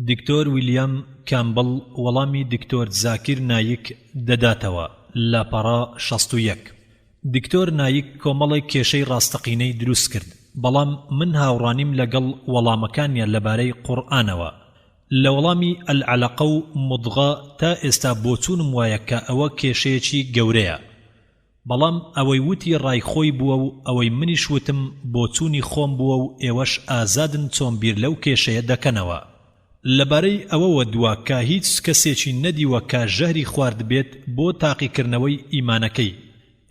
دکتۆر ویلیام کامبڵ وەڵامی دکتۆر زاکر نایک دەداتەوە لە پەڕە 61. دکتۆر نایک کۆمەڵێک کێشەی ڕاستەقینەی دروست کرد، بەڵام من هاوڕانیم لەگەڵ وەڵامەکانیان لەبارەی قورئانەوە. لە وەڵامی ئەلعەلەقە و مودغە تا ئێستا بۆچوونم وایە کە ئەوە کێشەیەکی گەورەیە، بەڵام ئەوەی وتی ڕای خۆی بووە و ئەوەی منیش وتم بۆچوونی خۆم بووە و ئێوەش ئازادن چۆن بیر لەو کێشەیە دەکەنەوە. لەبارەی ئەوەوە دووە کە هیچ کەسێکی نەدیوە کە ژەهری خوارد بێت بۆ تاقیکردنەوەی ئیمانەکەی.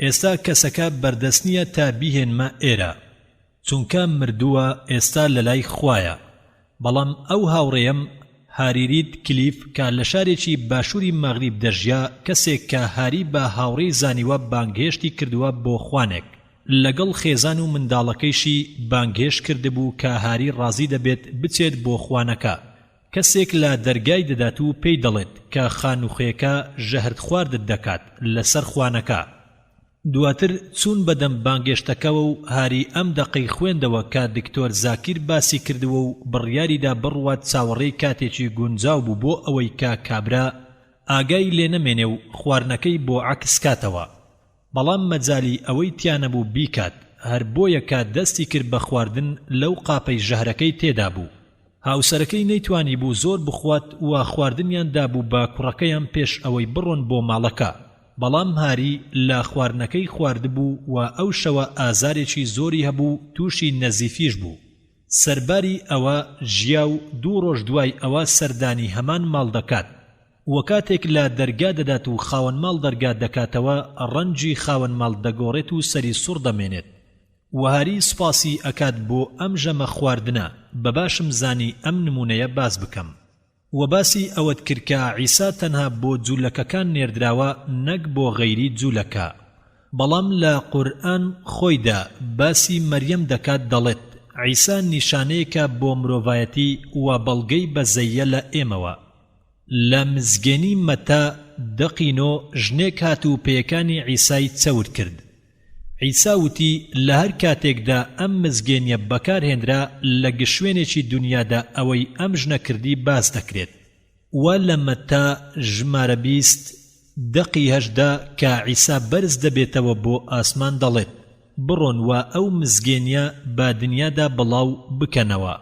ئێستا کەسەکە بەردەست نییە تا بیهێنمە ئێرە، چونکە مردووە ئێستا لەلای خوایە. بەڵام ئەو هاوڕێیم هاریرید کلیف کە لە شارێکی باشووری مەغریب دەژیا، کەسێک کە هاری بە هاوڕێی زانیوە بانگهێشتی کردووە بۆ خوانێک، لەگەڵ خێزان و منداڵەکەیشی بانگهێشت کردبوو کە هاری ڕازی دەبێت بچێت بۆ خوانەکە. کەسێک لە دەرگای دەدات و پێی دەڵێت کە خانوخێکە ژەهرت خواردت دەکات لەسەر خوانەکە. دواتر چوون بەدەم بانگێشتەکەوە و هاری ئەم دەقەی خوێندەوە کە دکتۆر زاکر باسی کردووە و بڕیاریدا بڕوات چاوەڕێی کاتێکی گونجاو بوو بۆ ئەوەی کە کابرا ئاگای لێ نەمێنێ و خواردنەکەی بۆ عەکس کاتەوە. بەڵام مەجالی ئەوەی تیانەبوو بیکات، هەر بۆیە کە دەستی کرد بە خواردن لەو قاپەی ژەهرەکەی تێدا بوو. هاوسەرەکەی نەیتوانی بوو زۆر بخوات و خواردنیان دابوو بە کوڕەکەیان پێش ئەوەی بڕۆن بۆ ماڵەکە. بەڵام هاری لە خواردنەکەی خواردبوو و ئەو شەوە ئازارێکی زۆری هەبوو، تووشی نەزیفیش بوو. سەرباری ئەوە ژیا و 2 ڕۆژ دوای ئەوە سەردانی هەمان ماڵ دەکات. وە کاتێک لە دەرگا دەدات و خاوەن ماڵ دەرگا دەکاتەوە، ڕەنجی خاوەن ماڵ دەگۆڕێت و سەری سوڕ دەمێنێت. وهاری سوپاسی ئەکات بۆ ئەم ژەمە خواردنە، بەباشم زانی ئەم نمونەیە باس بکەم. و باسی ئەوەت کرد کە عیسا تەنها بۆ جوولەکەکان نێردراوە، نەک بۆ غەیری جوولەکە. بەڵام لە قورئان خۆیدا باسی مەریەم دەکات، دەڵێت عیسا نیشانەیەکە بۆ مرۆڤایەتی و بەڵگەی بەزەیە لە ئێمەوە. لە مزگەنی مەتا دەقینۆ ژنێک هات و پێیەکانی عیسای چەور کرد. عیسا وتی لە هەر کاتێکدا ئەم مزگەنیە بەکارهێنرا لە گشوێنێکی دنیادا ئەوەی ئەم ژنە کردی باس دەکرێت. و لە مەتا ژمارە 20 دەقی 18 کە عیسا بەرز دەبێتەوە بۆ ئاسمان، دەڵێت بڕۆن و ئەو مزگەنیە با دنیادا بڵاو بکەنەوە.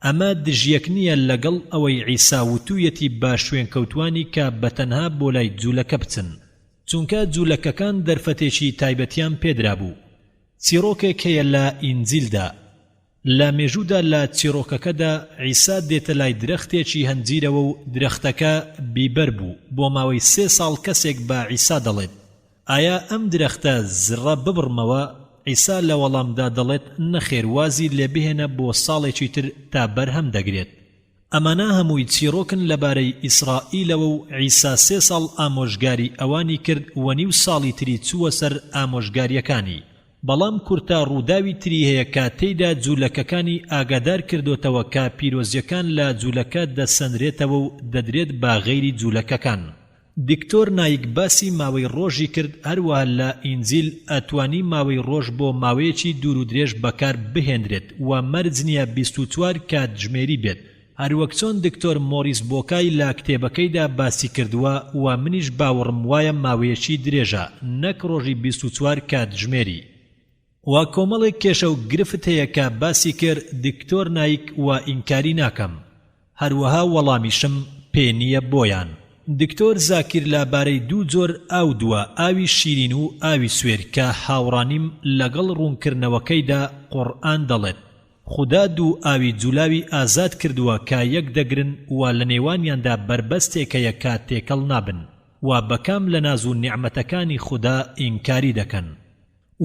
ئەمە دژیەک نییە لەگەڵ ئەوەی عیسا وتوویەتی با شوێن کەوتوانی کە بەتەنها بۆ لای جوولەکە بچن، چونکە جوولەکەکان دەرفەتێکی تایبەتیان پێدرا بوو. چیرۆکێک هەیە لە ئینجیلدا، لە مێژوودا لە چیرۆکەکەدا عیسا دێتە لای درەختێکی هەنجیرەوە و درەختەکە بیبەر بوو. بۆ ماوەی 3 ساڵ کەسێک بە عیسا دەڵێت ئایا ئەم درەختە زڕە ببڕمەوە؟ عیسا لە وەڵامدا دەڵێت نەخێر، وازی لێ بهێنە بۆ ساڵێکی تر تا بەرهەم دەگرێت. ئەمانە هەمووی چیرۆکن لەبارەی ئیسرائیلەوە و عیسا 3 ساڵ ئامۆژگاری ئەوانی کرد و نیو ساڵی تری چووە سەر ئامۆژگاریەکانی. بەڵام کورتا ڕووداوی تری هەیە کە تێیدا جوولەکەکانی ئاگادار کردوتەوە کە پیرۆزیەکان لە جوولەکە دەسەنرێتەوە و دەدرێت با غەیری جوولەکەکان. دکتۆر نایک باسی ماوەی ڕۆژی کرد، هەروەها لە ئینجیل ئەتوانی ماوەی ڕۆژ بۆ ماوەیەکی دوور و درێژ بەکار بهێنرێت و مەرج نییە 24 کاتژمێری بێت، هەروەک چۆن دکتۆر مۆریس بۆکای لە کتێبەکەیدا باسی کردووە و منیش باوەڕم وایە ماوەیەکی درێژە، نەک ڕۆژی 24 کاتژمێری. و کۆمەڵێک کێشە و گرفت هەیە کە باسی کرد دکتۆر نایک و ئینکاری ناکەم، هەروەها وەڵامیشم پێ نییە بۆیان. دکتۆر زاکر لەبارەی 2 جۆر ئاو دووە، ئاوی شیرین و ئاوی سوێر، کە هاوڕانیم لەگەڵ ڕوونکردنەوەکەیدا قورئان دەڵێت خوددا 2 ئاوی جولاوی ئازاد کردووە کە یەک دەگرن و لە نێوانیاندا بربەستێکەیە کە تێکەڵ نابن و بەکام لە ناز و نیعمەتەکانی خوددا ئینکاری دەکەن.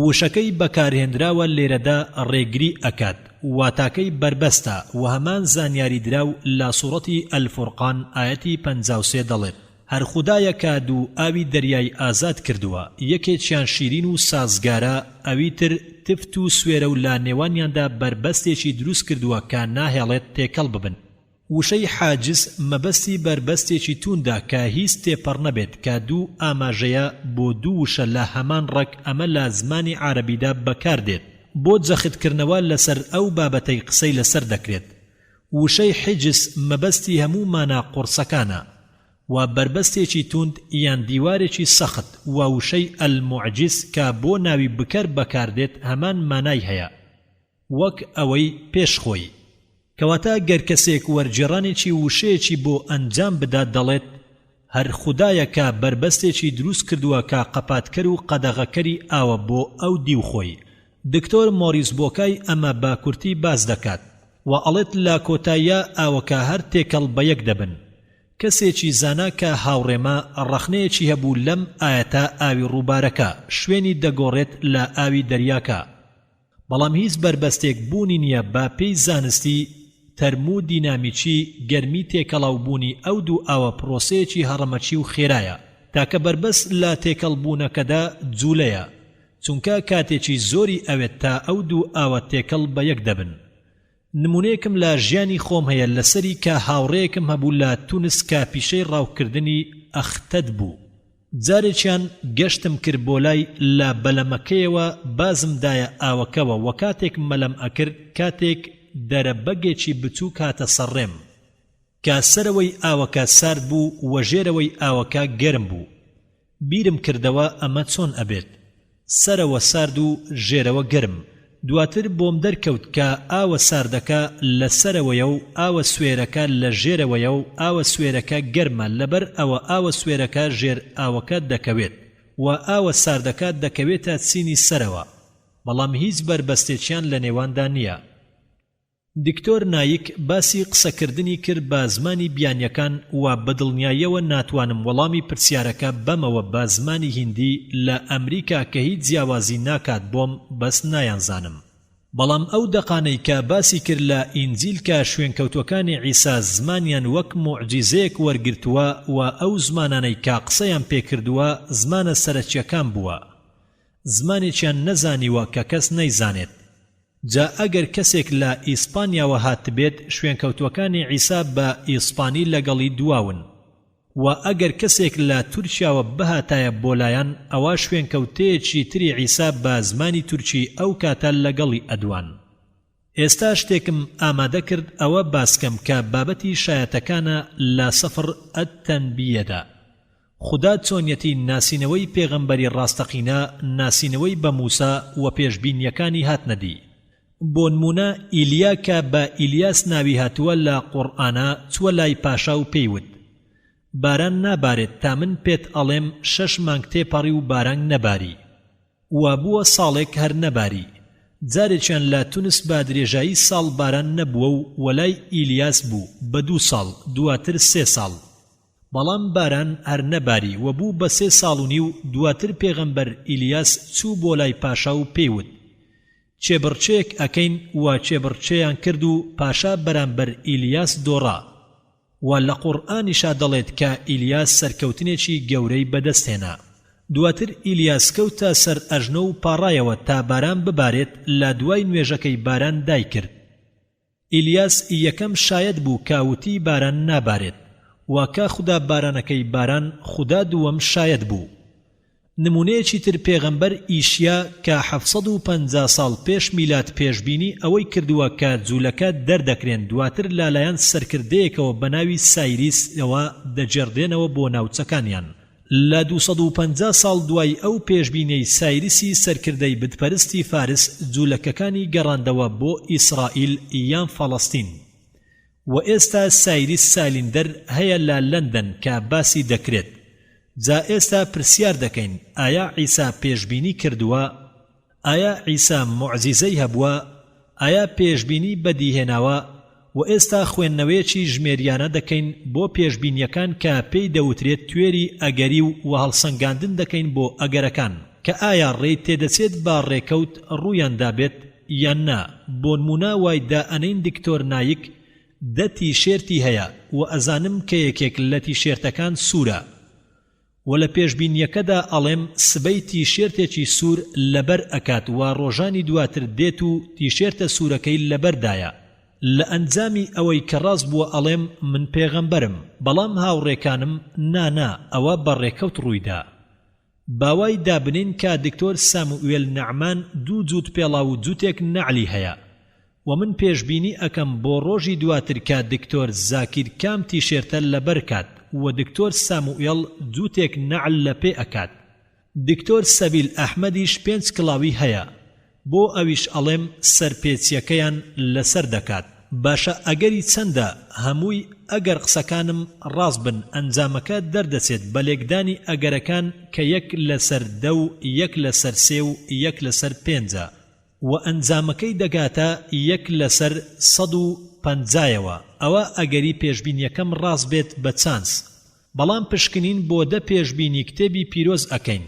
وشەکەی بەکارهێنراوە لێرەدا ڕێگری ئەکات، واتاکەی بربەستە و هەمان زانیاری دراو لە سوڕەتی ئەلفورقان ئاەتی 53 دەڵێت هەر خوددایە کە 2 ئاوی دەریای ئازاد کردووە، یەکێکیان شیرین و سازگارە، ئەوی تر تفت و سوێرە و لە نێوانیاندا بربەستێکی دروست کردووە کە ناهێڵێت تێکەڵ ببن. وشەی حاجز مەبەستی بربەستێکی توندا کە هیچ تێپەڕ نەبێت کە 2 ئاماژەیە بۆ 2 وشە لە هەمان ڕێک. ئەمە لە زمانی عەرەبیدا بەکاردێت بۆ جەختکردنەوە لەسەر ئەو بابەتەی قسەی لەسەر دەکرێت. وشەی حجز مەبەستی هەموو مانە قورسەکانە و بربەستێکی توند یان دیوارێکی سەخت و وشەی ئەلموعجز کە بۆ ناوی بکەر بەکاردێت هەمان مانای هەیە وەک ئەوەی پێشخۆی کەواتە گەر کەسێک وەرجێڕانێکی وشەیەکی بۆ ئەنجام بدات دەڵێت هەر خودایە کە بربەستێکی دروست کردووە کە قەپاتکەر و قەدەغەکەری ئاوە بۆ ئەو دیوخۆی. دکتۆر مۆریس بۆکای ئەمە بە کورتی باز دەکات و ئەڵێت لە کۆتاییە ئاوەکە هەر تێکەڵ بە یەک دەبن. کەسێکی زانا کە هاوڕێمە ڕەخنەیەکی هەبوو لەم ئاەتە ئاوی ڕووبارەکە شوێنی دەگۆڕێت لە ئاوی دەریاکە، بەڵام هیچ بربەستێک بوونی نییە بە پێی زانستی تەرمودینامیکی گەرمی تێکەڵاوبوونی ئەو دوو ئاوە پرۆسەیەکی هەڕەمەچی و خێرایە تاکە بربەست لە تێکەڵبوونەکەدا جوولەیە، چونکە کاتێکی زۆری ئەوێت تا ئەو دوو ئاوە تێکەڵ بە یەک دەبن. نمونەیەکم لە ژیانی خۆم هەیە لەسەری کە هاوڕەیەکم هەبوو لە تونس کە پیشەی ڕاوکردنی ئەختەد بوو. جارێکیان گەشتم کرد بۆ لای لە بەلەمەکەیەوە بازمدایە ئاوەکەوە و کاتێک مەلەم ئەکرد کاتێک دەرەبەگێکی بچوو کاتە سەرڕێم کە سەرەوەی ئاوەکە سارد بوو و ژێرەوەی ئاوەکە گەرم بوو. بیرم کردەوە ئەمە چۆن ئەبێت، سەرەوە سارد و ژێرەوە گەرم. دواتر بۆم دەرکەوت کە ئاوە ساردەکە لە سەرەوەیە و ئاوە سوێرەکە لە ژێرەوەیە و ئاوە سوێرەکە گەرمە، لەبەر ئەوە ئاوە سوێرەکە ژێر ئاوەکە دەکەوێت و ئاوە ساردەکە دەکەوێتە چینی سەرەوە، بەڵام هیچ بربەستێکیان لە نێواندا نییە. دکتۆر نایک باسی قسەکردنی کرد بە زمانی بیانیەکان و بەدڵنیاییەوە ناتوانم وەڵامی پرسیارەکە بەمەوە بە زمانی هیندی لە ئەمریکا کە هیچ جیاوازی ناکات بۆم بەس نایانزانم. بەڵام ئەو دەقانەی کە باسی کرد لە ئینجیل کە شوێنکەوتوەکانی عیسا زمانیان وەک موعجیزەیەک وەرگرتووە و ئەو زمانانەی کە قسەیان پێکردووە زمانە سەرەکیەکان بووە، زمانێکیان نەزانیوە کە کەس نەیزانێت. جا ئەگەر کەسێک لە ئیسپانیاوە هاتبێت شوێنکەوتوەکانی عیسا بە ئیسپانی لەگەڵی دواون، و ئەگەر کەسێک لە تورکیاوە بهاتایە بۆلایەن ئەوە شوێنکەوتەیەکی تری عیسا بە زمانی تورکی ئەو کاتە لەگەڵی ئەدوان. ئێستا شتێکم ئامادە کرد ئەوە باسکەم کە بابەتی شایەتەکانە لە سەفر ئەتەنبیەدا. خدا چۆنیەتی ناسینەوەی پێغەمبەری ڕاستەقینە، ناسینەوەی بە موسا و پێشبینیەکانی هاتنەدی. بۆ نمونە ئیلیا کە بە ئیلیاس ناوی هاتووە لە قورئانە چووە لای پاشا و پێیوت باران نابارێت تا من پێت ئەڵێم 6 مانگ تێپەڕی و باران نەباری، و بووە ساڵێک هەر نەباری. جارێکیان لە تونس با درێژایی ساڵ باران نەبووە و وەلای ئیلیاس بوو بە 2 ساڵ، دواتر 3 ساڵ، بەڵام باران هەر نەباری و بوو بە 3 ساڵ و نیو. دواتر پێغەمبەر ئیلیاس چوو بۆ لای پاشا و پێیوت چێبڕچێک ئەکەین و چێبڕچێیان کرد و پاشا بەرامبەر ئیلیاس دۆڕا، و لە قورئانیشا دەڵێت کە ئیلیاس سەرکەوتنێکی گەورەی بەدەستهێنا. دواتر ئیلیاس کەوتە سەر ئەژنە و پاڕایەوە تا باران ببارێت، لە دوای نوێژەکەی باران دای کرد. ئیلیاس یەکەم شاید بوو کاوتی باران نابارێت، واکە خدا بارانەکەی باران خدا دووەم شاید بوو. نمونەیەکی تر پێغەمبەر ئیشیا کە 750 ساڵ پێش میلاد پێشبینی ئەوەی کردووە کە جوولەکە دەردەکرێن، دواتر لالایەن سەرکردەیەکەوە بە ناوی سایریس ئەوە دەجێڕدێنەوە بۆ ناوچەکانیان. لە 250 ساڵ دوای ئەو پێشبینەی سایریسی سەرکردەی بتپەرستی فارس جوولەکەکانی گەڕاندەوە بۆ ئیسرائیل یان فەڵەستین. و ئێستا سایریس سالیندەر هەیە لە لەندەن کە باسی دەکرێت. جا ئێستا پرسیار دەکەین ئایا عیسا پێشبینی کردووە؟ ئایا عیسا موعجیزەی هەبووە؟ ئایا پێشبینی بەدیهێناوە؟ و ئێستا خوێندنەوەیەکی ژمێریانە دەکەین بۆ پێشبینیەکان کە پێی دەوترێت توێری ئەگەری و هەڵسەنگاندن دەکەین بۆ ئەگەرەکان کە ئایا ڕێی تێدەچێت با ڕێکەوت ڕوویاندا بێت یان نا. بۆ نمونە وای دا ئەنەین دکتۆر نایک 10 تیشێرتی هەیە و ئەزانم کە یەکێک لە تیشێرتەکان سوورە، و لە پێشبینیەکەدا ئەڵێم سبەی تیشێرتێکی سوور لەبەر ئەکات و ڕۆژانی دواتر دێت و تیشێرتە سوورەکەی لەبەردایە. لە ئەنجامی ئەوەی کە ڕاست بووە ئەڵێم من پێغەمبەرم، بەڵام هاوڕێکانم نانا ئەوە بەڕێکەوت ڕوویدا. باوای دابنین کە دکتۆر ساموئێل نەعمان 2 جووت پێڵاو و جووتێک نەعلی هەیە، ومن پێشبینی ئەکەم بۆ ڕۆژی دواتر کە دکتۆر زاکیر کام تیشێرتە لەبەرکات و دکتۆر ساموئێڵ جووتێک نەعل لە پێ ئەکات. دکتۆر سەبیل ئەحمەدیش 5 کڵاوی هەیە، بۆ ئەویش ئەڵێم سەرپێچیەکەیان لەسەر دەکات. باشە ئەگەری چەندە هەمووی ئەگەر قسەکانم ڕاست بن ئەنجامەکە دەردەچێت بە لێکدانی ئەگەرەکان کە 1 لەسەر 10 و 1 لەسەر 3 و 1 لەسەر 5 و ئەنجامەکەی دەگاتە 1 لەسەر 150ەوە. ئەوە ئەگەری پێشبینیەکەم ڕاست بێت بە چانس. بەڵام پشکنین بۆ 10 پێشبینی کتێبی پیرۆز ئەکەین.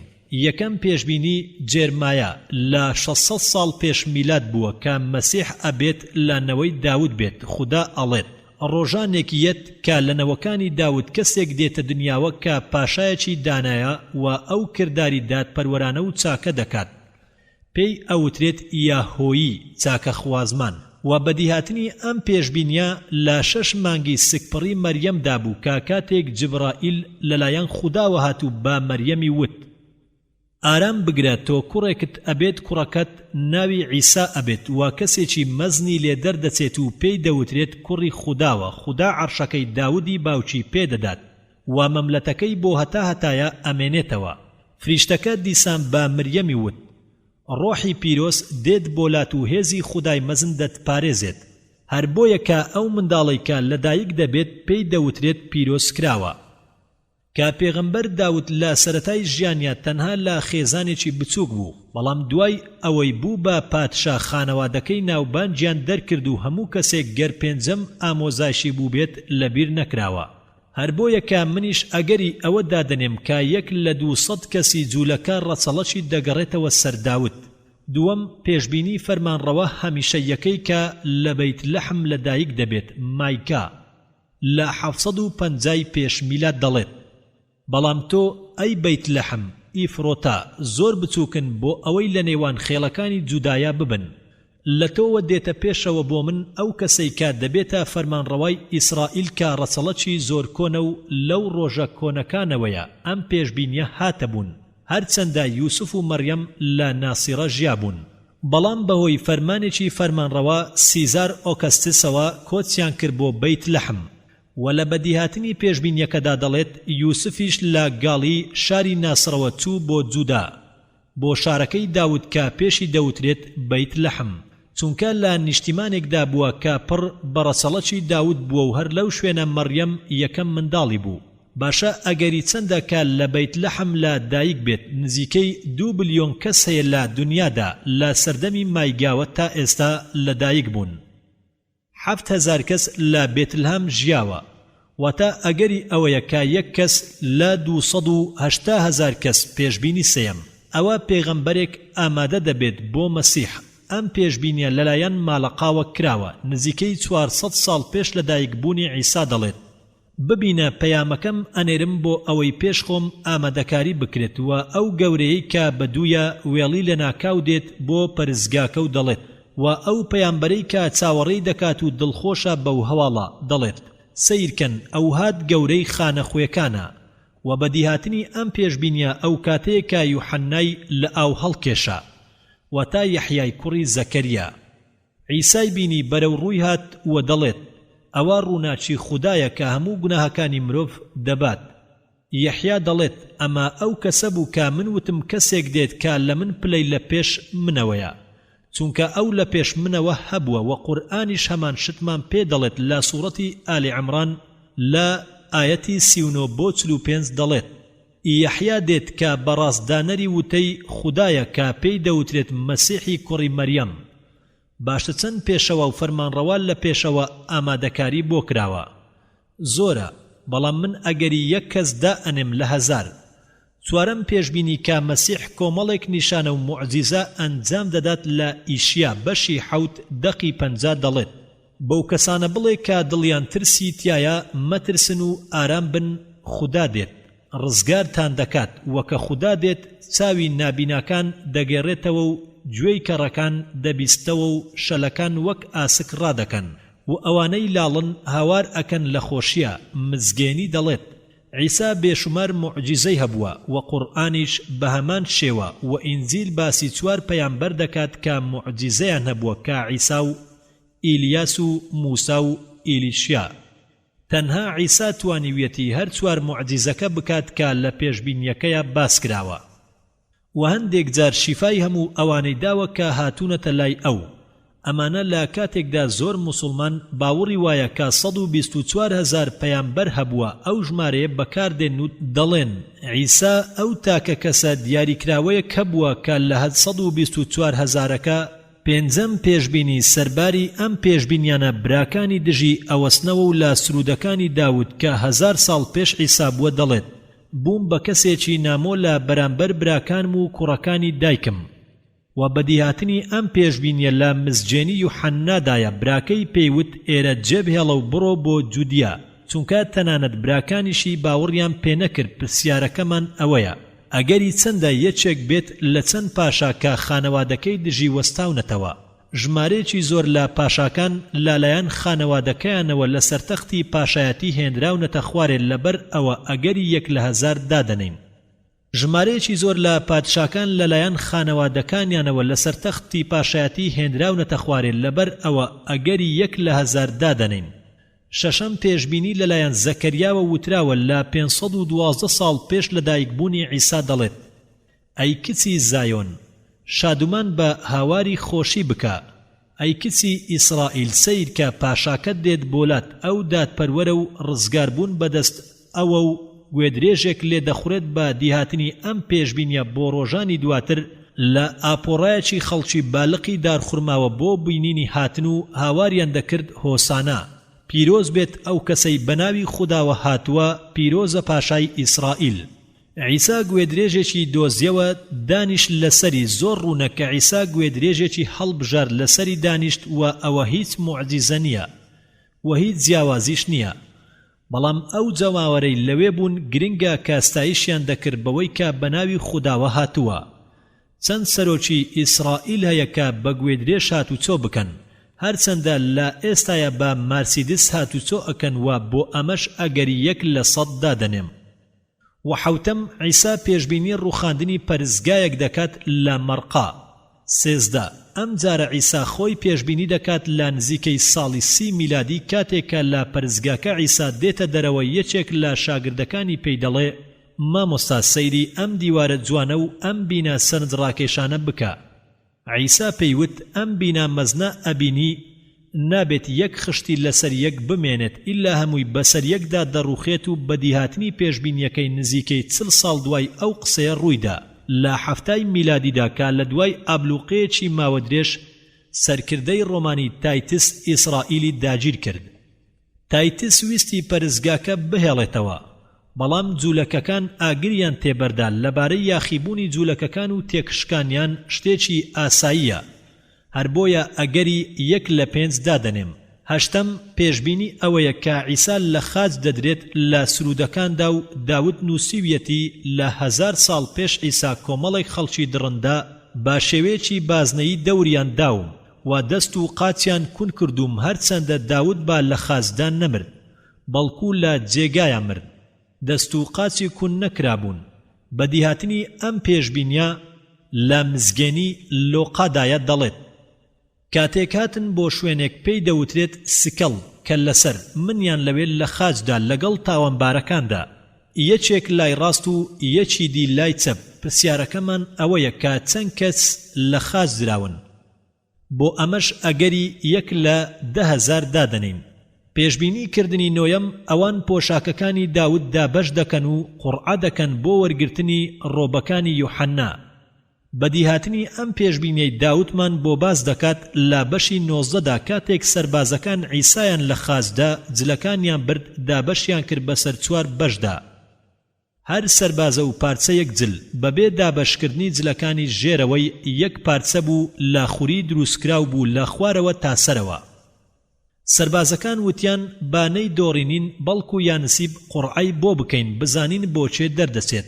یەکەم پێشبینی جێرمایە لە 600 ساڵ پێش میلاد بووە کە مەسیح ئەبێت لە نەوەی داود بێت. خوددا ئەڵێت ڕۆژانێکی یەت کە لە نەوەکانی داود کەسێک دێتە دنیاوە کە پاشایەکی دانایە و ئەو کردداری دادپەروەرانە و چاکە دەکات. پێی ئەوترێت یاهۆیی چاکە خوازمان. و بەدیهاتنی ئەم پێشبینیە لە 6 مانگی سکپڕی مەریەمدا بوو کە کاتێک جبرائیل لەلایەن خودداوە هاتوو بە مەریەمی وت ئارام بگرە تۆ کوڕێکت ئەبێت کوڕەکەت ناوی عیسا ئەبێت و کەسێکی مەزنی لێ دەردەچێت و پێی دەوترێت کوڕی خودداوە. خوددا عەرشەکەی داودی باوکی پێدەدات و مەملەتەکەی بۆ هەتا هەتایە ئەمێنێتەوە. فریشتەکە دیسان بە مەریەمی وت ڕۆحی پیرۆز دێت بۆ لات و هێزی خودای مەزن دەتپارێزێت. هەر بۆیە کە ئەو منداڵی کە لەدایک دەبێت پێی دەوترێت پیرۆز کراوە. کە پێغەمبەر داود لە سەرەتای ژیانیا تەنها لە خێزانێکی بچووک بوو، بەڵام دوای ئەوەی بوو بە پادشا خانەوادەکەی ناوبانجیان دەرکرد و هەموو کەسێک گەر 5ەم ئامۆزایشی بوو بێت لەبیر نەکراوە. هەر بۆیە کە منیش ئەگەری ئەوە دادەنێم کە 1 لە 200 کەسی جوولەکە ڕەچەڵەکی دەگەڕێتەوە سەر داود. دووەم پێشبینی فەرمانڕەوە هەمیشەیەکەی کە لە بەیت لەحم لەدایک دەبێت مایکا لە 750 پێش میلاد دەڵێت بەڵام تۆ ئەی بەیت لەحم ئیفرۆتا زۆر بچووکن بۆ ئەوەی لە نێوان خێڵەکانی جودایا ببن. لە تۆوە دێتە پێشەوە بۆ من ئەو کەسەی کە دەبێتە فەرمانڕەوای ئیسرائیل کە ڕەچەڵەکی زۆر کۆنە و لەو ڕۆژە کۆنەکانەوەیە ئەم پێشبینیە هاتەبوون هەرچەندە یوسف و مەریەم لە ناسیرە ژیابوون. بەڵام بەهۆی فەرمانێکی فەرمانڕەوا سیزار ئۆکەستسەوە کۆچیان کرد بۆ بەیت لەحم و لە بەدیهاتنی پێشبینیەکەدا دەڵێت یوسفیش لە گاڵی شاری ناسرەوە چوو بۆ جودا بۆ شارەکەی داود کە پێشی دەوترێت بەیت لەحم، چونکە لە نیشتیمانێکدا بووە کە پڕ بەڕەچەڵەکی داود بووە و هەر لەو شوێنە مەریەم یەکەم منداڵی بوو. باشە ئەگەری چەندە کە لە بەیت لەحم لە دایک بێت نزیکەی 2 بلیۆن کەس هەیە لە دنیادا لە سەردەمی مایگاوە تا ئێستا لە دایک بوون. 7,000 کەس لە بێتلهەم ژیاوە، واتە ئەگەری ئەوەیە کە 1 کەس لە 280,000 کەس پێشبینی سێم. ئەوە پێغەمبەرێک ئامادە دەبێت بۆ مەسیح. ئەم پێشبینیە لەلایەن ماڵەقاوە کراوە نزیکەی 400 ساڵ پێش لەدایکبوونی عیسا دەڵێت ببینە پەیامەکەم ئەنێرم بۆ ئەوەی پێش خۆم ئامادەکاری بکرێت و ئەو گەورەی کە بەدوویە وێڵی لە ناکاو دێت بۆ پەرزگاکە و دەڵێت و ئەو پەیامبەرەی کە چاوەڕێی دەکات و دڵخۆشە بەو هەواڵە دەڵێت سەیرکەن ئەو هات گەورەی خانەخوێکانە. و بەدیهاتنی ئەم پێشبینیە ئەو کاتەیە کە یوحەنای لە ئاو هەڵکێشا و تا یەحیای کوڕی زەکەریا. عیسای بینی بەرەو ڕووی هات و دەڵێت ئەوە ڕووناچی خودایە کە هەموو گوناهەکانی مرۆڤ دەبات. یەحیا دەڵێت ئەمە ئەو کەسە بوو کە من وتم کەسێک دێت کە لە من پلەی لە پێش منەوەیە، چونکە ئەو لە پێش منەوە هەبووە و قورئانیش هەمان شتمان پێ دەڵێت لە سوورەتی ئالی عیمران لە ئاەتی 39 بۆ 45 دەڵێت یەحیا دێت کە بەڕاستدانەری وتەی خودایە کە پێی دەوترێت مەسیحی کوڕی مەریەم. باشە چەند پێشەوە و فەرمانڕەوا لە پێشەوە ئامادەکاری بۆ کراوە. زۆرە، بەڵام من ئەگەری 1 کەس دائەنێم لە 1000. چوارەم پێشبینی کە مەسیح کۆمەڵێک نیشانە و موعجیزە ئەنجام دەدات لە ئیشیا بەشی 7 دەقی 50 دەڵێت بەو کەسانە بڵێ کە دڵیان ترسی تایە مەترسن و ئارام بن، خوددا دێت ڕزگارتان دەکات وەکە خوددا دێت چاوی نابیناکان دەگێڕێتەوە و گوێی کەڕەکان دەبیستەوە و شەلەکان وەک ئاسک ڕادەکەن و ئەوانەی لاڵن هاوار ئەکەن لە خۆشیە. مزگێنی دەڵێت عیسا بێشمار موعجیزەی هەبووە و قورئانیش بە هەمان شێوە و ئینجیل باسی 4 پەیامبەر دەکات کە موعجیزەیان هەبووە کە عیسا و ئیلیاس و موسا و ئیلیشیا. تەنها عیسا توانیویەتی هەر چوار موعجیزەکە بکات کە لە پێشبینیەکەیە باس کراوە و هەندێک جار شیفای هەموو ئەوانەی داوە کە هاتوونەتە لای ئەو. ئەمانە لە کاتێکدا زۆر موسڵمان باوەڕی وایە کە 124,000 پەیامبەر هەبووە ئەو ژمارەیە بەکاردێن و دەڵێن عیسا ئەو تاکە کەسە دیاریکراوەیە کە بووە کە لە 124,000ەکە پێنجەم پێشبینی سەرباری ئەم پێشبینیانە براکانی دژی ئەوەستنەوە و لە سرودەکانی داود کە 1000 ساڵ پێش عیسا بووە دەڵێت بووم بە کەسێکی نامۆ لە بەرامبەر براکانم و کوڕەکانی دایکم. و بەدیهاتنی ئەم پێشبینیە لە مزجێنی یوحەنادایە براکەی پێیوت ئێرە جێبهێڵە و بڕۆ بۆ جودیا چونکە تەنانەت براکانیشی باوەڕیان پێنەکرد. پرسیارەکەمان ئەوەیە ئەگەری چەندە یەکێک بێت لە چەند پاشا کە خانەوادەکەی دژی وەستاونەتەوە. ژمارەیەکی زۆر لە پاشاکان لالایەن خانەوادەکەیانەوە لە سەرتەختی پاشایەتی هێنراونەتە خوارێ لەبەر ئەوە ئەگەری 1 لە 1000 دادەنین. ژمارەیەکی زۆر لە پادشاکان لەلایەن خانەوادەکانیانەوە لە سەرتەختی پاشایەتی هێنراونەتە خوارێ لەبەر ئەوە ئەگەری 1 لە 1000 دادەنین. شەشەم پێشبینی لەلایەن زەکەریاوە وتراوە لە 512 ساڵ پێش لەدایکبوونی عیسا دەڵێت ئەی کچی زایۆن شادومان بە هاواری خۆشی بکە، ئەی کچی ئیسرائیل سیر کە پاشاکەت دێت بۆلات ئەو دادپەروەرە و ڕزگاربوون بەدەست ئەوە و گوێدرێژێک لێ دەخورێت بە دیهاتنی ئەم پێشبینیە بۆ ڕۆژانی دواتر لە ئاپۆڕایەکی خەڵکی بالقی دارخورماوە بۆ بینینی هاتن و هاواریان دەکرد هۆسانە پیرۆز بێت ئەو کەسەی بەناوی خوداوە هاتووە پیرۆزە پاشای ئیسرائیل. عیسا گوێدرێژێکی دۆزیەوە دانیشت لەسەری زۆر ڕوونە کە عیسا گوێدرێژێکی هەڵبژار لەسەری دانیشت و ئەوە هیچ موعجیزە نییە و هیچ جیاوازیش نییە. بەڵام ئەو جەماوەرەی لەوێ بوون گرنگە کاستایشیان دەکرد بەوەی کە بەناوی خوداوە هاتووە. چەند سەرۆکی ئیسرائیل هەیە کە بە گوێدرێژ هاتوچۆ بکەن، هەرچەندە لە ئێستایە بە مارسیدس هاتوچۆ ئەکەن و بۆ ئەمەش ئەگەری 1 لە 100 دادەنێم. و حەوتەم عیسا پێشبینی ڕووخاندنی پەرستگایەک دەکات لە مەرقا. 13 ئەم جارە عیسا خۆی پێشبینی دەکات لە نزیکەی ساڵی 30 میلادی کاتێکە لە پەرستگاکە عیسا دێتە دەرەوە یەکێک لە شاگردەکانی پێی دەڵێ مامۆستا سەیری ئەم دیوارە جوانە و ئەم بینە سەرنج ڕاکێشانە بکە. عیسا پێیوت ئەم بینە مەزنە ئەبینی نابێت 1 خشتی لەسەر 1 بمێنێت ئیلا هەمووی بەسەر 1دا دەڕوخێت و بەدیهاتنی پێشبینیەکەی نزیکەی 40 ساڵ دوای ئەو قسەیە ڕوویدا لە 7 میلادیدا کە لە دوای ئابلوقەیەکی ماوە درێژ سەرکردەی ڕۆمانی تایتس ئیسرائیلی داگیر کرد. تایتس ویستی پەرستگاکە بهێڵێتەوە، بەڵام جوولەکەکان ئاگریان تێبەردا لەبارەی یاخیبوونی جوولەکەکان و تێکشکانیان شتێکی ئاساییە، هەر بۆیە ئەگەری 1 لە 5 دادەنێم. 8ەم پێشبینی ئەوەیە کە عیسا لە خاج دەدرێت لە سرودەکاندا و داود نووسیویەتی لە 1000 ساڵ پێش عیسا کۆمەڵێک خەڵکی دڕندا با شێوەیەکی بازنەیی دەوریان داوم و دەست و قاچیان کون کردوم هەرچەندە داود با لە خازدان نەمرد بەڵکو لە جێگایە مرد، دەست و قاچی کون نەکرابوون. بەدیهاتنی ئەم پێشبینیە لە مزگێنی لۆقادایە دەڵێت کاتێک هاتن بۆ شوێنێک پێی دەوترێت سکەڵ کە لەسەر منیان لەوێ لە خاجدا لەگەڵ تاوانبارەکاندا، یەکێک لای ڕاست و یەکی دی لای چەپ. پرسیارەکەمان ئەوەیە کە چەند کەس لە خاج دراون، بۆ ئەمەش ئەگەری 1 لە 10,000 دادەنین. پێشبینی کردنی نۆیەم ئەوان پۆشاکەکانی داود دابەش دەکەن و قورعە دەکەن بۆ وەرگرتنی ڕۆبەکانی یوحەنا. بەدیهاتنی ئەم پێشبینیەی داوتمان بۆ باز دەکات لە بەشی 19دا کاتێک سەربازەکان عیسایان لە خازدا جلەکانیان برد دابەشیان کرد بەسەر 4 بەشدا، هەر سەربازە و پارچەیەک جل بەبێ دابەشکردنی جلەکانی ژێرەوەی 1 پارچە بوو لە خوری دروستکراو بوو لە خوارەوە تا سەرەوە. سەربازەکان وتیان بانەی دۆڕینین بەڵکو یانسیب قورعەی بۆ بکەین بزانین بۆچێ دەردەچێت.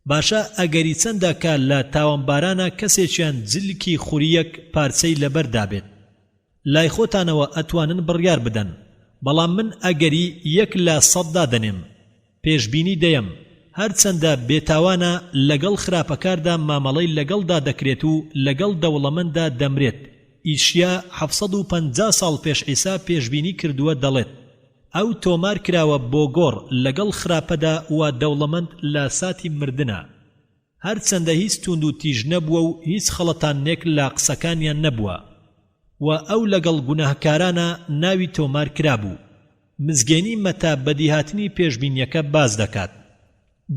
باشە ئەگەری چەندە کە لە تاوانبارانە کەسێکیان جلکی خوریەک پارچەی لەبەردا بێت، لای خۆتانەوە ئەتوانن بڕیار بدەن، بەڵام من ئەگەری 1 لە 100 دادەنێم. پێشبینی دەیەم هەرچەندە بێتاوانە لەگەڵ خراپەکاردا مامەڵەی لەگەڵدا دەکرێت و لەگەڵ دەوڵەمەنددا دەمرێت، ئیشیا 750 ساڵ پێش عیسا پێشبینی کردووە دەڵێت ئەو تۆمار کراوە بۆ گۆڕ لەگەڵ خراپەدا و دەوڵەمەند لە ساتی مردنە هەرچەندە هیچ توند و تیژ نەبووە و هیچ خەڵەتانێک لە قسەکانیان نەبووە و ئەو لەگەڵ گوناهکارانە ناوی تۆمار کرابوو مزگەینی مەتا بەدیهاتنی پێشبینیەکە باز دەکات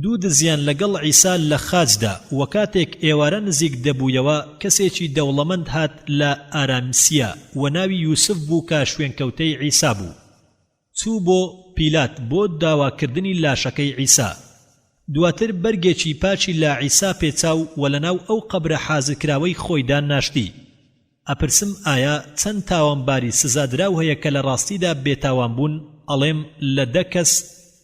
دوو دزیان لەگەڵ عیسا لە خاجدا و کاتێک ئێوارە نزیک دەبوویەوە کەسێکی دەوڵەمەند هات لە ئارامسیە و ناوی یوسف بوو کە شوێنکەوتەی عیسا بوو چوو بۆ پیلات بۆ داواکردنی لاشەکەی عیسا دواتر بەرگێکی پاچی لە عیسا پێچاو و لەناو ئەو قەبرە حازرکراوەی خۆیدا ناشتی ئەپرسم ئایا چەند تاوانباری سزادراو هەیە کە لە ڕاستیدا بێتاوان بوون ئەڵێم لە 10 کەس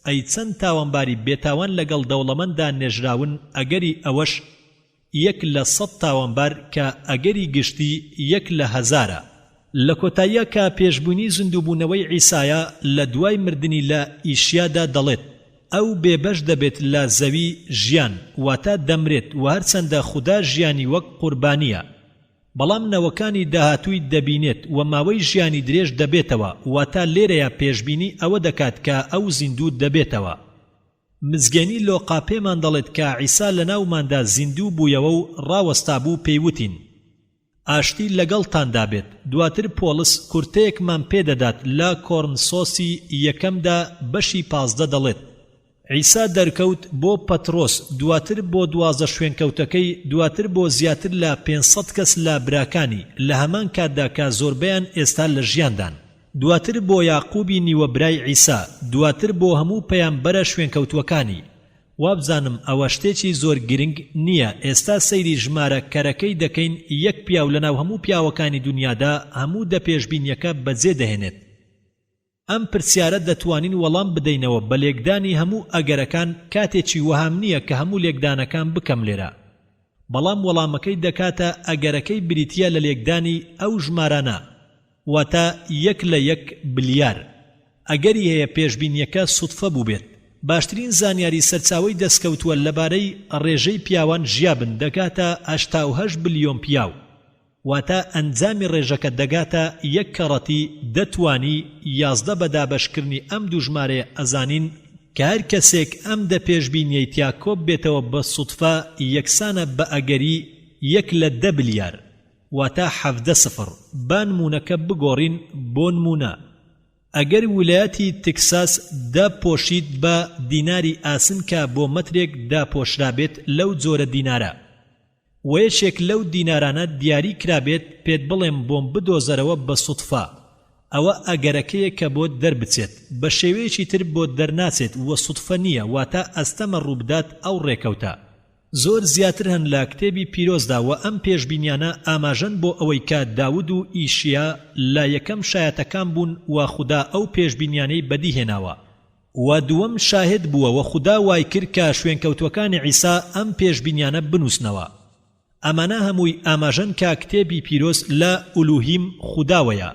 ئەی چەند تاوانباری بێتاوان لەگەڵ دەوڵەمەندا نێژراون ئەگەری ئەوەش 1 لە 100 تاوانبار کە ئەگەری گشتی 1 لە 1000 لە کۆتاییە کە پێشبوونی زیندووبوونەوەی عیسایە لە دوای مردنی لە ئیشیادا دەڵێت ئەو بێبەش دەبێت لە زەوی ژیان واتە دەمرێت و هەرچەندە خودا ژیانی وەک قوربانیە بەڵام نەوەکانی داهاتووی دەبینێت و ماوەی ژیانی درێژ دەبێتەوە واتە لێرەیە پێشبینی ئەوە دەکات کە ئەو زیندوو دەبێتەوە مزگەنی لۆقا پێمان دەڵێت کە عیسا لە ناوماندا زیندوو بوویەوە و ڕاوەستا بوو پێیوتین ئاشتی لەگەڵتاندا بێت دواتر پۆلس کورتەیەکمان پێدەدات لە کۆرنسۆسی یەکەمدا بەشی 15 دەڵێت عیسا دەرکەوت بۆ پەترۆس دواتر بۆ 12 شوێنکەوتەکەی دواتر بۆ زیاتر لە 500 کەس لە براکانی لە هەمان کاتدا کە زۆربەیان ئێستا لە ژیاندان دواتر بۆ یاقوبی نیوە برای عیسا دواتر بۆ هەموو پەیامبەرە شوێنکەوتوەکانی وابزانم ئەوە شتێکی زۆر گرنگ نییە ئێستا سەیری ژمارە کەرەکەی دەکەین یەک پیاو لەناو هەموو پیاوەکانی دنیادا هەموو دەپێشبینیەکە بەجێ دەهێنێت ئەم پرسیارە دەتوانین وەڵام بدەینەوە بە لێکدانی هەموو ئەگەرەکان کاتێکی وەهام نییە کە هەموو لێکدانەکان بکەم لێرە بەڵام وەڵامەکەی دەکاتە ئەگەرەکەی بریتیە لە لێکدانی ئەو ژمارانە واتە 1 لە 1 بلیار ئەگەری هەیە پێشبینیەکە سوتفە بوو بێت باشترین زانیاری سەرچاوەی دەستکەوتووە لەبارەی ڕێژەی پیاوان ژیابن دەکاتە 88 بلیۆن پیاو واتە ئەنجامی ڕێژەکە دەگاتە 1 کەڕەتی دەتوانی 11 بەدابەشکردنی ئەم دوو ژمارەیە ئەزانین کە هەر کەسێک ئەم دە پێشبینیەی تیا کۆب بێتەوە بە سوتفە یەکسانە بە ئەگەری 1 لە 10 بلیار واتە 17 سفر با نمونەکە بگۆڕین بۆ نمونە ئەگەر ویلایەتی تکساس داپۆشیت بە دیناری ئاسن کە بۆ مەترێک داپۆشرابێت لەو جۆرە دینارە وەیەشێک لەو دینارانە دیاری کرابێت پێت بڵێم بۆم بدۆزەرەوە بە سوتفا ئەوە ئەگەرەکەیە کە بۆ دەربچێت بە شێوەیەکی تر بۆ دەرناچێت وە سوتفە نییە واتە ئەستەمە ڕووبدات ئەو ڕێکەوتە زۆر زیاتر هەن لە کتێبی پیرۆزدا و ئەم پێشبینیانە ئاماژەن بۆ ئەوەی کە داود و ئیشیا لە یەکەم شایەتەکان بوون و خوددا ئەو پێشبینیانەی بەدیهێناوە و دووەم شاهد بووە و خوددا وای کرد کە شوێنکەوتوەکانی عیسا ئەم پێشبینیانە بنووسنەوە ئەمانە هەمووی ئاماژەن کە کتێبی پیرۆز لە ئولوهیم خودداوەیە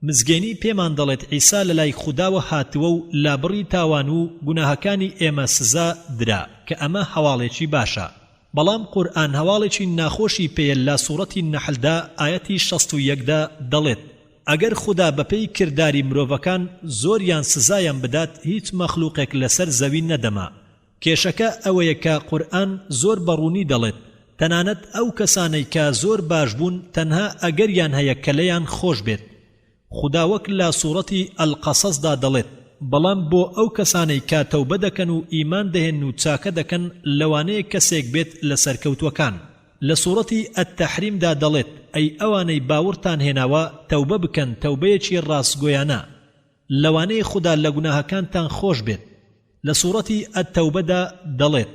مزگەنی پێمان دەڵێت عیسا لە لای خودداوە هاتووە و لابڕی تاوان و گوناهەکانی ئێمە سزا درا کە ئەمە هەواڵێکی باشە بەڵام قورئان هەواڵێکی ناخۆشی پێیە لە سوورەتی نەحلدا ئایەتی 61دا دەڵێت ئەگەر خوددا بەپێی کردداری مرۆڤەکان زۆریان سزایان بدات هیچ مەخلوقێک لەسەر زەوی نەدەما کێشەکە ئەوەیە کە قورئان زۆر بەڕوونی دەڵێت تەنانەت ئەو کەسانەی کە زۆر باش بوون تەنها ئەگەریان هەیە کە لەیان خۆش بێت خوددا وەک لە سوورەتی ئەلقەسەسدا دەڵێت بەڵام بۆ ئەو کەسانەی کە تەوبە دەکەن و ئیمان دەهێن و چاکە دەکەن لەوانەیە کەسێک بێت لە سەرکەوتوەکان لە سوورەتی ئەتتەحریمدا دەڵێت ئەی ئەوانەی باوەڕتان هێناوە تەوبە بکەن تەوبەیەکی ڕاستگۆیانە لەوانەیە خوددا لە گوناهەکانتان خۆش بێت لە سوورەتی ئەتتەوبەدا دەڵێت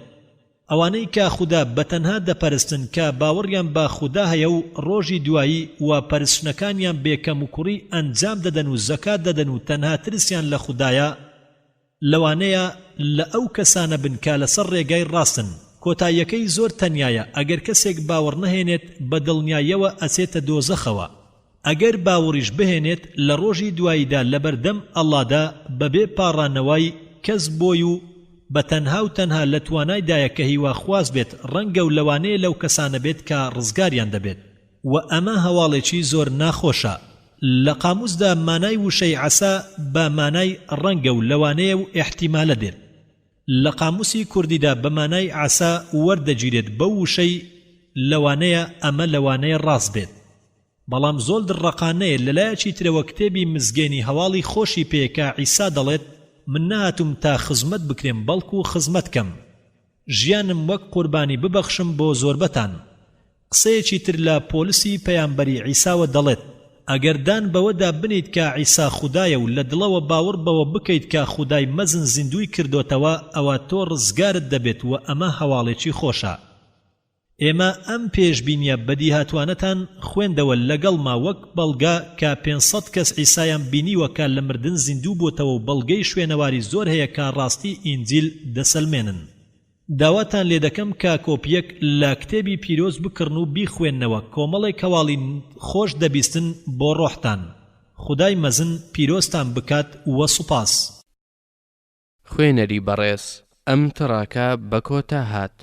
ئەوانەی کە خوددا بەتەنها دەپەرستن کە باوەڕیان بە خوددا هەیە و ڕۆژی دوایی و پەرستنەکانیان بێکەم و کوڕی ئەنجام دەدەن و زەکات دەدەن و تەنها ترسیان لە خوددایە لەوانەیە لە ئەو کەسانە بن کە لەسەر ڕێگای ڕاستن کۆتاییەکەی زۆر تەنیایە ئەگەر کەسێک باوەڕ نەهێنێت بە دڵنیاییەوە ئەچێتە دۆزەخەوە ئەگەر باوەڕیش بهێنێت لە ڕۆژی دواییدا لەبەردەم ئەڵڵادا بەبێ پاڕانەوەی کەس بۆی و بە تەنها و تەنها لە توانایدایە کە هیوا خواز بێت ڕەنگە و لەوانەیە لەو کەسانە بێت کە ڕزگاریان دەبێت و ئەمە هەواڵێکی زۆر ناخۆشە. لە قاموسدا مانای وشەی عەسا بە مانای ڕەنگە و لەوانەیە و احتیمالە دێت. لە قاموسی کوردیدا بە مانای عەسا وەردەگیرێت بە وشەی لەوانەیە ئەمە لەوانەیە ڕاست بێت. بەڵام زۆر دڕەقانەیە لەلایەکی ترەوە کتێبی مزگەینی هەواڵی خۆشی پێکە عیسا دەڵێت من نهاتم تا خزمەت بکرێم بەڵکو خزمەت کەم، ژیانم وەک قوربانی ببەخشم بۆ زۆربەتان. قسەیەکی تر لە پۆلسی پەیامبەری عیساوە دەڵێت ئەگەردان بەوەدا بنیت کە عیسا خودایە و لە دڵەوە باوەڕ بەوە بکەیت کە خودای مەزن زیندوی کردوتەوە ئەوە تۆ ڕزگارت دەبێت و ئەمە هەواڵێکی خۆشە. ئێمە ئەم پێشبینیە بەدیهاتوانەتان خوێندەوە لەگەڵما وەک بەڵگا کە 500 کەس عیسایان بینیوە کە لە مردن زیندوو بۆتەوە و بەڵگەی شوێنەواری زۆر هەیە کە ڕاستی ئینجیل دەسەلمێنن. داواتان لێ دەکەم کە کۆپیەک لە کتێبی پیرۆز بکڕن و بیخوێننەوە، کۆمەڵێک هەواڵی خۆش دەبیستن بۆ ڕۆحتان. خودای مەزن پیرۆزتان بکات وە سوپاس. خوێنەری بەڕێز ئەم تڕاکە بە کۆتا هات.